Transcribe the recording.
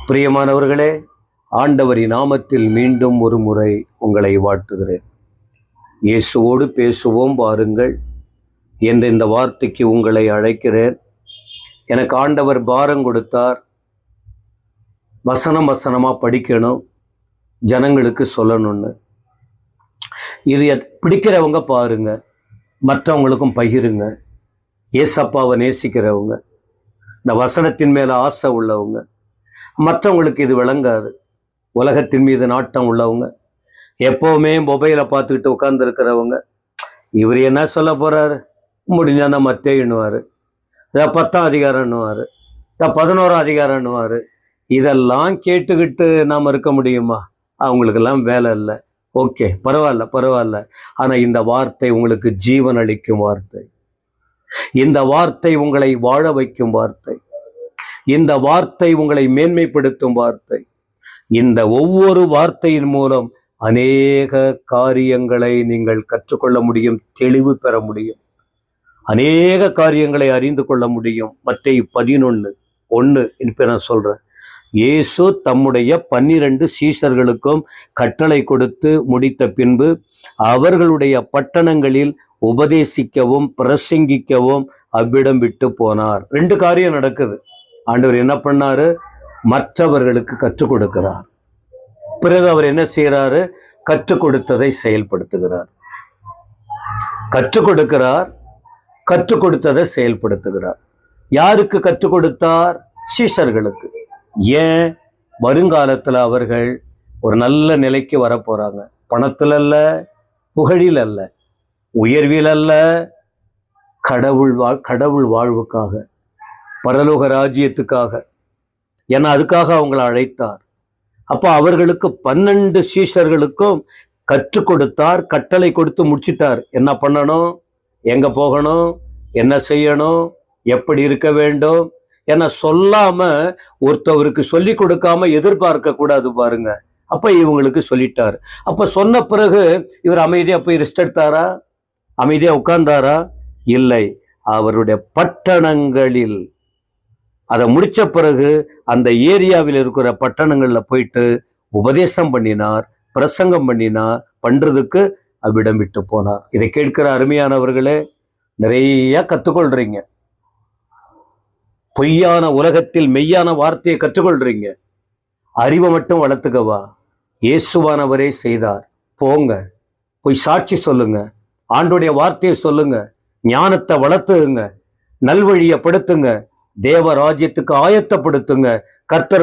பிரியமானவர்களே, ஆண்டவரின் நாமத்தில் மீண்டும் ஒரு முறை உங்களை வாழ்த்துகிறேன். இயேசுவோடு பேசுவோம் வாருங்கள் என்ற இந்த வார்த்தைக்கு உங்களை அழைக்கிறேன். எனக்கு ஆண்டவர் பாரம் கொடுத்தார். வசனம் வசனமாக படிக்கணும், ஜனங்களுக்கு சொல்லணும்னு. இது பிடிக்கிறவங்க பாருங்க, மற்றவங்களுக்கும் பகிருங்க. ஏசப்பாவை நேசிக்கிறவங்க, இந்த வசனத்தின் மேலே ஆசை உள்ளவங்க, மற்றவங்களுக்கு இது விளங்காது. உலகத்தின் மீது நாட்டம் உள்ளவங்க, எப்போவுமே மொபைலை பார்த்துக்கிட்டு உட்காந்துருக்கிறவங்க, இவர் என்ன சொல்ல போகிறாரு, முடிஞ்சால் அந்த மத்தேயுன்னுவார், இதை 10ஆம் அதிகாரம்னுவார், இதை 11ஆம் அதிகாரம்னுவார். இதெல்லாம் கேட்டுக்கிட்டு நாம் இருக்க முடியுமா? அவங்களுக்கெல்லாம் வேலை இல்லை. ஓகே, பரவாயில்ல. ஆனால் இந்த வார்த்தை உங்களுக்கு ஜீவன் அளிக்கும் வார்த்தை. இந்த வார்த்தை உங்களை வாழ வைக்கும் வார்த்தை. இந்த வார்த்தை உங்களை மேன்மைப்படுத்தும் வார்த்தை. இந்த ஒவ்வொரு வார்த்தையின் மூலம் அநேக காரியங்களை நீங்கள் கற்றுக்கொள்ள முடியும், தெளிவு பெற முடியும், அநேக காரியங்களை அறிந்து கொள்ள முடியும். மத்தேயு 11:1 இப்போ நான் சொல்றேன். இயேசு தம்முடைய 12 சீஷர்களுக்கும் கட்டளை கொடுத்து முடித்த பின்பு அவர்களுடைய பட்டணங்களில் உபதேசிக்கவும் பிரசங்கிக்கவும் அவ்விடம் விட்டு போனார். 2 காரியம் நடக்குது. ஆண்டவர் என்ன பண்ணாரு? மற்றவர்களுக்கு கற்றுக் கொடுக்கிறார். பிறகு அவர் என்ன செய்யறாரு? கற்றுக் கொடுத்ததை செயல்படுத்துகிறார். கற்றுக் கொடுக்கிறார், கற்றுக் கொடுத்ததை செயல்படுத்துகிறார். யாருக்கு கற்றுக் கொடுத்தார்? சீஷர்களுக்கு. ஏன்? வருங்காலத்தில் அவர்கள் ஒரு நல்ல நிலைக்கு வரப்போறாங்க. பணத்தில் அல்ல, புகழில் அல்ல, உயர்வில் அல்ல, கடவுள் வாழ்வுக்காக, பரலோக ராஜ்யத்துக்காக. ஏன்னா அதுக்காக அவங்களை அழைத்தார். அப்போ அவர்களுக்கு 12 சீஷர்களுக்கும் கற்றுக் கொடுத்தார், கட்டளை கொடுத்து முடிச்சிட்டார். என்ன பண்ணணும், எங்க போகணும், என்ன செய்யணும், எப்படி இருக்க வேண்டும் என சொல்லாம ஒருத்தவருக்கு சொல்லி கொடுக்காம எதிர்பார்க்க கூடாது பாருங்க. அப்ப இவங்களுக்கு சொல்லிட்டார். அப்ப சொன்ன பிறகு இவர் அமைதியா போய் ரெஸ்ட் எடுத்தாரா? அமைதியா உட்கார்ந்தாரா? இல்லை. அவருடைய பட்டணங்களில் அதை முடிச்ச பிறகு அந்த ஏரியாவில் இருக்கிற பட்டணங்கள்ல போயிட்டு உபதேசம் பண்ணினார், பிரசங்கம் பண்றதுக்கு அவ்விடம் விட்டு போனார். இதை கேட்கிற அருமையானவர்களே, நிறைய கற்றுக்கொள்றீங்க. பொய்யான உலகத்தில் மெய்யான வார்த்தையை கற்றுக்கொள்றீங்க. அறிவை மட்டும் வளர்த்துக்கவா? இயேசுவானவரே செய்தார். போங்க, போய் சாட்சி சொல்லுங்க, ஆண்டோடைய வார்த்தையை சொல்லுங்க, ஞானத்தை வளர்த்துங்க, நல்வழியை படுத்துங்க, தேவ ராஜ்யத்துக்கு ஆயத்தப்படுத்துங்க. கர்த்தர்